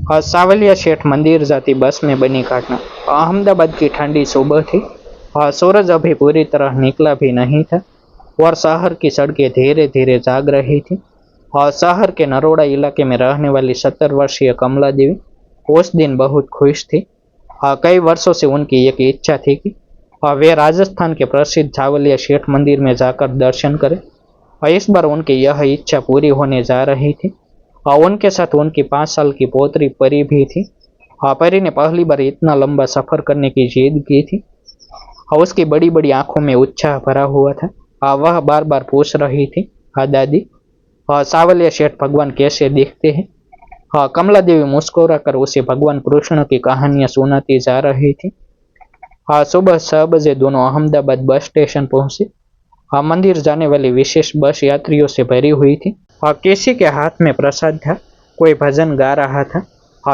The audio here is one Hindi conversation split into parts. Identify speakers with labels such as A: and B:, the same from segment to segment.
A: सावलिया शेठ मंदिर जाती बस में बनी घटना। अहमदाबाद की ठंडी सुबह थी। सूरज अभी पूरी तरह निकला भी नहीं था और शहर की सड़कें धीरे धीरे जाग रही थी। और शहर के नरोड़ा इलाके में रहने वाली 70 वर्षीय कमला देवी उस दिन बहुत खुश थी। कई वर्षों से उनकी एक इच्छा थी कि वे राजस्थान के प्रसिद्ध सावलिया शेठ मंदिर में जाकर दर्शन करें। इस बार उनकी यह इच्छा पूरी होने जा रही थी। और उनके साथ उनकी 5 साल की पोतरी परी भी थी। परी ने पहली बार इतना लंबा सफर करने की जिद की थी। उसकी बड़ी बड़ी आंखों में उत्साह भरा हुआ था। वह बार बार पूछ रही थी, हाँ दादी, सावलिया शेठ भगवान कैसे दिखते हैं? कमला देवी मुस्कुरा कर उसे भगवान कृष्ण की कहानियां सुनाती जा रही थी। सुबह 6 बजे दोनों अहमदाबाद बस स्टेशन पहुंचे। मंदिर जाने वाली विशेष बस यात्रियों से भरी हुई थी। किसी के हाथ में प्रसाद था, कोई भजन गा रहा था,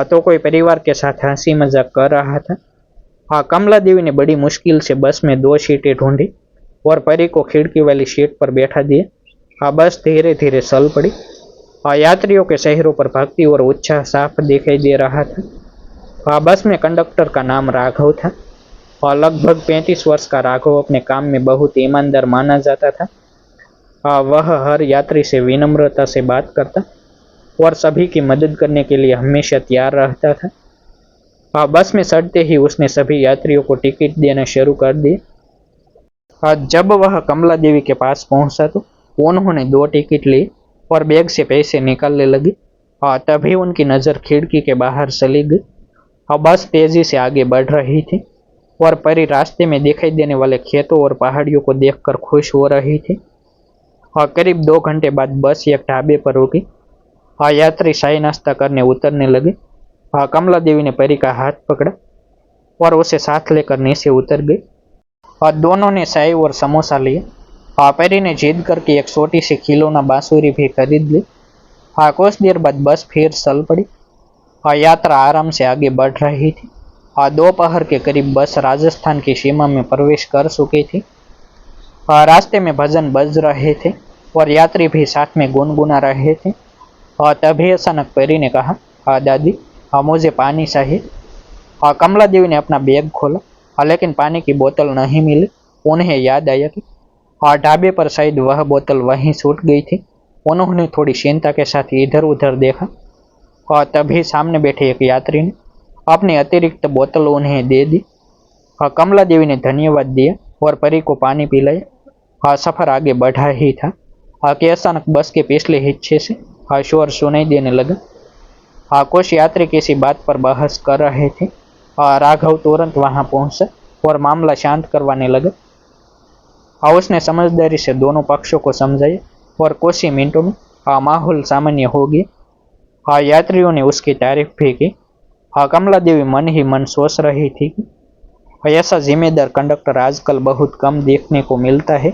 A: तो कोई परिवार के साथ हंसी मजाक कर रहा था। कमला देवी ने बड़ी मुश्किल से बस में 2 सीटें ढूंढी और परी को खिड़की वाली सीट पर बैठा दिया। बस धीरे धीरे चल पड़ी। यात्रियों के चेहरों पर भक्ति और उत्साह साफ दिखाई दे रहा था। बस में कंडक्टर का नाम राघव था और लगभग 35 वर्ष का राघव अपने काम में बहुत ईमानदार माना जाता था। वह हर यात्री से विनम्रता से बात करता और सभी की मदद करने के लिए हमेशा तैयार रहता था। बस में चढ़ते ही उसने सभी यात्रियों को टिकट देना शुरू कर दिए। जब वह कमला देवी के पास पहुंचा तो उन्होंने 2 टिकट लिए और बैग से पैसे निकालने लगी। तभी उनकी नज़र खिड़की के बाहर चली गई। बस तेजी से आगे बढ़ रही थी और परी रास्ते में दिखाई देने वाले खेतों और पहाड़ियों को देखकर खुश हो रही थी। करीब 2 घंटे बाद बस एक ढाबे पर रुकी। यात्री शाही नाश्ता करने उतरने लगे। कमला देवी ने परी का हाथ पकड़ा और उसे साथ लेकर नीचे उतर गई। दोनों ने चाय और समोसा लिए। परी ने जिद करके एक छोटी सी खिलौना बांसुरी भी खरीद ली। कुछ देर बाद बस फिर चल पड़ी। यात्रा आराम से आगे बढ़ रही थी। दोपहर के करीब बस राजस्थान की सीमा में प्रवेश कर चुकी थी। रास्ते में भजन बज रहे थे और यात्री भी साथ में गुनगुना रहे थे। तभी अचानक परी ने कहा, दादी, मुझे पानी चाहिए। कमला देवी ने अपना बैग खोला, लेकिन पानी की बोतल नहीं मिली। उन्हें याद आया कि ढाबे पर शायद वह बोतल वहीं छूट गई थी। उन्होंने थोड़ी चिंता के साथ इधर उधर देखा और तभी सामने बैठे एक यात्री ने अपनी अतिरिक्त बोतल उन्हें दे दी। कमला देवी ने धन्यवाद दिया और परी को पानी पिलाया। सफर आगे बढ़ा ही था कि अचानक बस के पिछले हिस्से से शोर सुनाई देने लगा। कुछ यात्री किसी बात पर बहस कर रहे थे। राघव तुरंत वहां पहुंचा और मामला शांत करवाने लगा। उसने समझदारी से दोनों पक्षों को समझाया और कुछ ही मिनटों में माहौल सामान्य हो गया। यात्रियों ने उसकी तारीफ भी की। कमला देवी मन ही मन सोच रही थी कि ऐसा जिम्मेदार कंडक्टर आजकल बहुत कम देखने को मिलता है।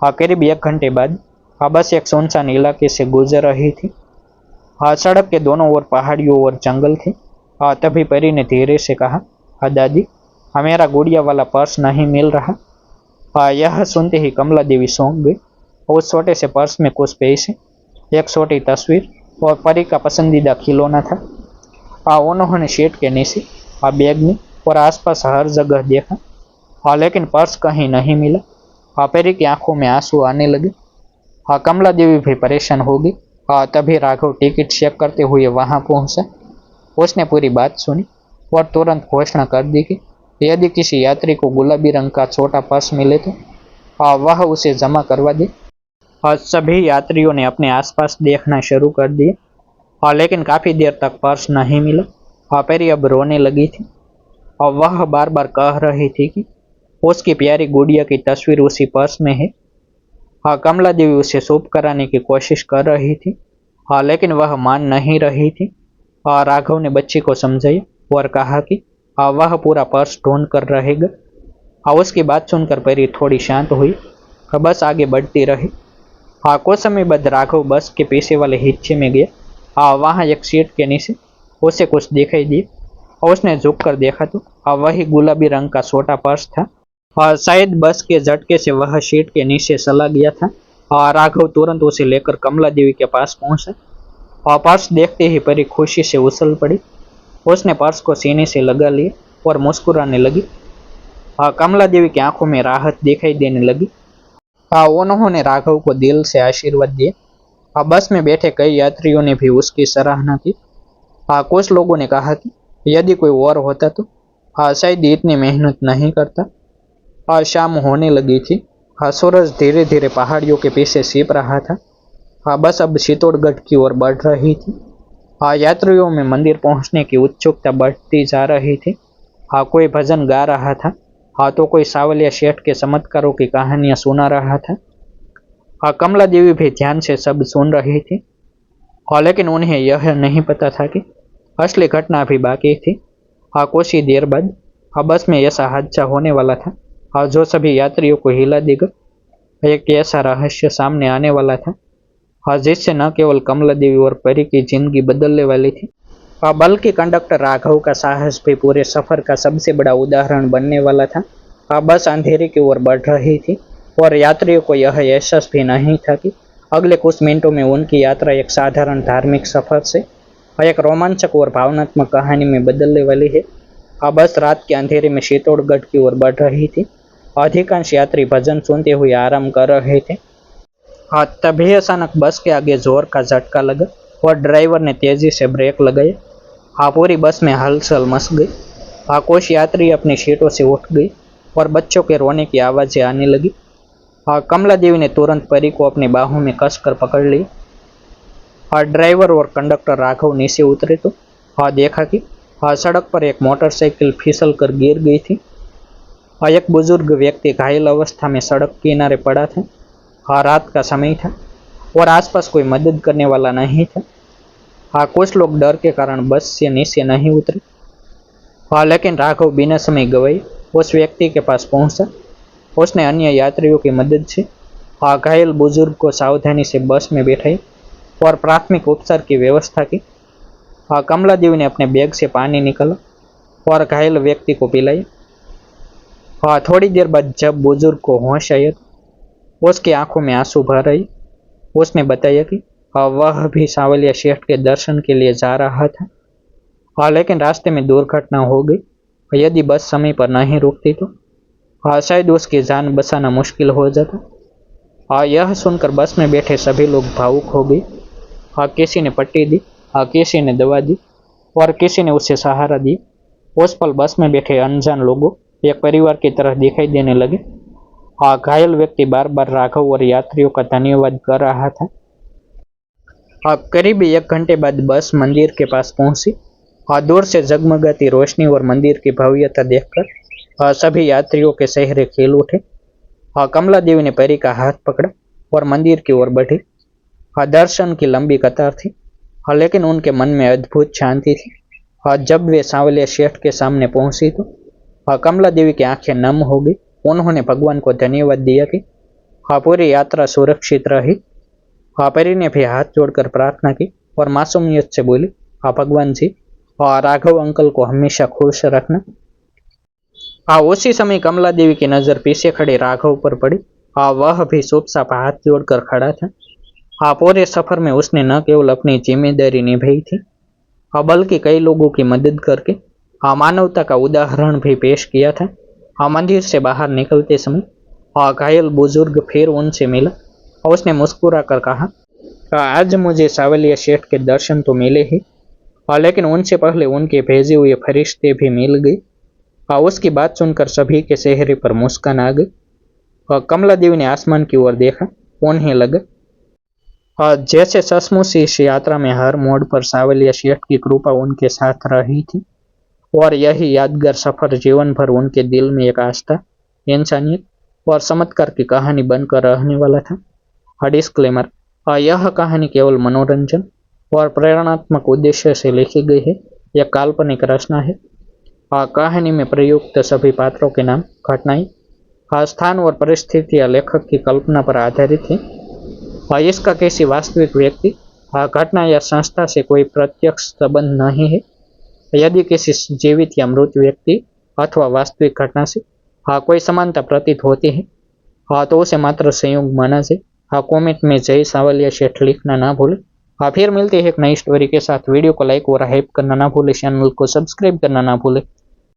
A: करीब 1 घंटे बाद बस एक सुनसान इलाके से गुजर रही थी। सड़क के दोनों ओर पहाड़ियों और जंगल थे। तभी परी ने धीरे से कहा, दादी, मेरा गुड़िया वाला पर्स नहीं मिल रहा। यह सुनते ही कमला देवी चौंक गई। उस छोटे से पर्स में कुछ पैसे, एक छोटी तस्वीर और परी का पसंदीदा खिलौना था। उन्होंने सीट के नीचे, बैग में और आसपास हर जगह देखा, लेकिन पर्स कहीं नहीं मिला। परी की आंखों में आंसू आने लगे। कमला देवी भी परेशान हो गई। तभी राघव टिकट चेक करते हुए वहां पहुंचा। उसने पूरी बात सुनी और तुरंत घोषणा कर दी कि यदि किसी यात्री को गुलाबी रंग का छोटा पर्स मिले तो वह उसे जमा करवा दे। सभी यात्रियों ने अपने आसपास देखना शुरू कर दिया, लेकिन काफी देर तक पर्स नहीं मिला। परी अब रोने लगी थी और वह बार बार कह रही थी कि उसकी प्यारी गुड़िया की तस्वीर उसी पर्स में है। कमला देवी उसे चुप कराने की कोशिश कर रही थी, लेकिन वह मान नहीं रही थी। राघव ने बच्ची को समझाया और कहा कि वह पूरा पर्स ढूंढ कर रहेगा। उसकी बात सुनकर परी थोड़ी शांत हुई। बस आगे बढ़ती रही। कुछ समय बाद राघव बस के पीछे वाले हिस्से में गया। वहां एक सीट के नीचे उसे कुछ दिखाई दिया। उसने झुक कर देखा तो वही गुलाबी रंग का छोटा पर्स था। शायद बस के झटके से वह सीट के नीचे चला गया था। राघव तुरंत उसे लेकर कमला देवी के पास पहुंचा पर्स देखते ही परी खुशी से उछल पड़ी। उसने पर्स को सीने से लगा लिया और मुस्कुराने लगी। कमला देवी की आंखों में राहत दिखाई देने लगी। उन्होंने राघव को दिल से आशीर्वाद दिया। बस में बैठे कई यात्रियों ने भी उसकी सराहना की। कुछ लोगों ने कहा कि यदि कोई और होता तो शायद इतनी मेहनत नहीं करता। शाम होने लगी थी। सूरज धीरे धीरे पहाड़ियों के पीछे छिप रहा था। बस अब चित्तौड़गढ़ की ओर बढ़ रही थी। यात्रियों में मंदिर पहुंचने की उत्सुकता बढ़ती जा रही थी। कोई भजन गा रहा था। तो कोई सावलिया शेठ के चमत्कारों की कहानियां सुना रहा था। कमला देवी भी ध्यान से सब सुन रही थी। लेकिन उन्हें यह नहीं पता था कि असली घटना अभी बाकी थी। कुछ ही देर बाद बस में ऐसा हादसा होने वाला था जो सभी यात्रियों को हिला देगा। एक ऐसा रहस्य सामने आने वाला था जिससे न केवल कमला देवी और परी की जिंदगी बदलने वाली थी, बल्कि कंडक्टर राघव का साहस भी पूरे सफर का सबसे बड़ा उदाहरण बनने वाला था। बस अंधेरे की ओर बढ़ रही थी और यात्रियों को यह एहसास भी नहीं था कि अगले कुछ मिनटों में उनकी यात्रा एक साधारण धार्मिक सफर से एक रोमांचक और भावनात्मक कहानी में बदलने वाली है। बस रात के अंधेरे में चित्तौड़गढ़ की ओर बढ़ रही थी। अधिकांश यात्री भजन सुनते हुए आराम कर रहे थे। तभी अचानक बस के आगे जोर का झटका लगा और ड्राइवर ने तेजी से ब्रेक लगाया। पूरी बस में हलचल मच गई। कुछ यात्री अपनी सीटों से उठ गए और बच्चों के रोने की आवाजें आने लगी। कमला देवी ने तुरंत परी को अपनी बाहों में कसकर पकड़ ली। ड्राइवर और कंडक्टर राघव नीचे उतरे तो देखा कि सड़क पर एक मोटरसाइकिल फिसल कर गिर गई थी। एक बुजुर्ग व्यक्ति घायल अवस्था में सड़क किनारे पड़ा था। रात का समय था और आसपास कोई मदद करने वाला नहीं था। कुछ लोग डर के कारण बस से नीचे नहीं उतरे। लेकिन राघव बिना समय गवाए उस व्यक्ति के पास पहुंचा। उसने अन्य यात्रियों की मदद से घायल बुजुर्ग को सावधानी से बस में बैठाई और प्राथमिक उपचार की व्यवस्था की। कमला देवी ने अपने बैग से पानी निकाला और घायल व्यक्ति को पिलाया। थोड़ी देर बाद जब बुजुर्ग को होश आया तो उसकी आंखों में आंसू भर आई। उसने बताया कि वह भी सावलिया शेठ के दर्शन के लिए जा रहा था। लेकिन रास्ते में दुर्घटना हो गई। यदि बस समय पर नहीं रुकती तो शायद उसकी जान बचाना मुश्किल हो जाता। यह सुनकर बस में बैठे सभी लोग भावुक हो गए। किसी ने पट्टी दी, किसी ने दवा दी और किसी ने उसे सहारा दिया। उस पल बस में बैठे अनजान लोगों एक परिवार की तरह दिखाई देने लगे। घायल व्यक्ति बार बार राघव और यात्रियों का धन्यवाद कर रहा था। करीब 1 घंटे बाद बस मंदिर के पास पहुंची। दूर से जगमगाती रोशनी और मंदिर की भव्यता देखकर सभी यात्रियों के चेहरे खिल उठे। कमला देवी ने परी का हाथ पकड़ा और मंदिर की ओर बढ़ी। दर्शन की लंबी कतार थी, लेकिन उनके मन में अद्भुत शांति थी। जब वे सांवलिया शेठ के सामने पहुंची तो कमला देवी की आंखें नम हो गई। उन्होंने भगवान को धन्यवाद दिया कि पूरी यात्रा सुरक्षित रही। परी ने भी हाथ जोड़कर प्रार्थना की और मासूमियत से बोली, भगवान जी, राघव अंकल को हमेशा खुश रखना। उसी समय कमला देवी की नजर पीछे खड़े राघव पर पड़ी। वह भी चुपचाप हाथ जोड़कर खड़ा था। पूरे सफर में उसने न केवल अपनी जिम्मेदारी निभाई थी, बल्कि कई लोगों की मदद करके मानवता का उदाहरण भी पेश किया था। मंदिर से बाहर निकलते समय घायल बुजुर्ग फिर उनसे मिला और उसने मुस्कुरा कर कहा, आज मुझे सावलिया शेठ के दर्शन तो मिले ही, लेकिन उनसे पहले उनके भेजे हुए फरिश्ते भी मिल गए। उसकी बात सुनकर सभी के चेहरे पर मुस्कान आ गई। कमला देवी ने आसमान की ओर देखा। उन्हें लगा जैसे सचमुच इस यात्रा में हर मोड़ पर सावलिया शेठ की कृपा उनके साथ रही थी और यही यादगार सफर जीवन भर उनके दिल में एक आस्था, इंसानियत और चमत्कार की कहानी बनकर रहने वाला था। डिस्क्लेमर, यह कहानी केवल मनोरंजन और प्रेरणात्मक उद्देश्य से लिखी गई है। यह काल्पनिक रचना है। कहानी में प्रयुक्त सभी पात्रों के नाम, घटनाएं, स्थान और परिस्थितियां लेखक की कल्पना पर आधारित है। इसका किसी वास्तविक व्यक्ति, घटना या संस्था से कोई प्रत्यक्ष संबंध नहीं है। यदि किसी जीवित या मृत व्यक्ति अथवा वास्तविक घटना से कोई समानता प्रतीत होती है तो उसे मात्र संयोग माना जाए। कमेंट में जय सावलिया शेठ लिखना ना भूलें। हाँ, फिर मिलते हैं एक नई स्टोरी के साथ। वीडियो को लाइक और हाइप करना ना भूले, चैनल को सब्सक्राइब करना ना भूले।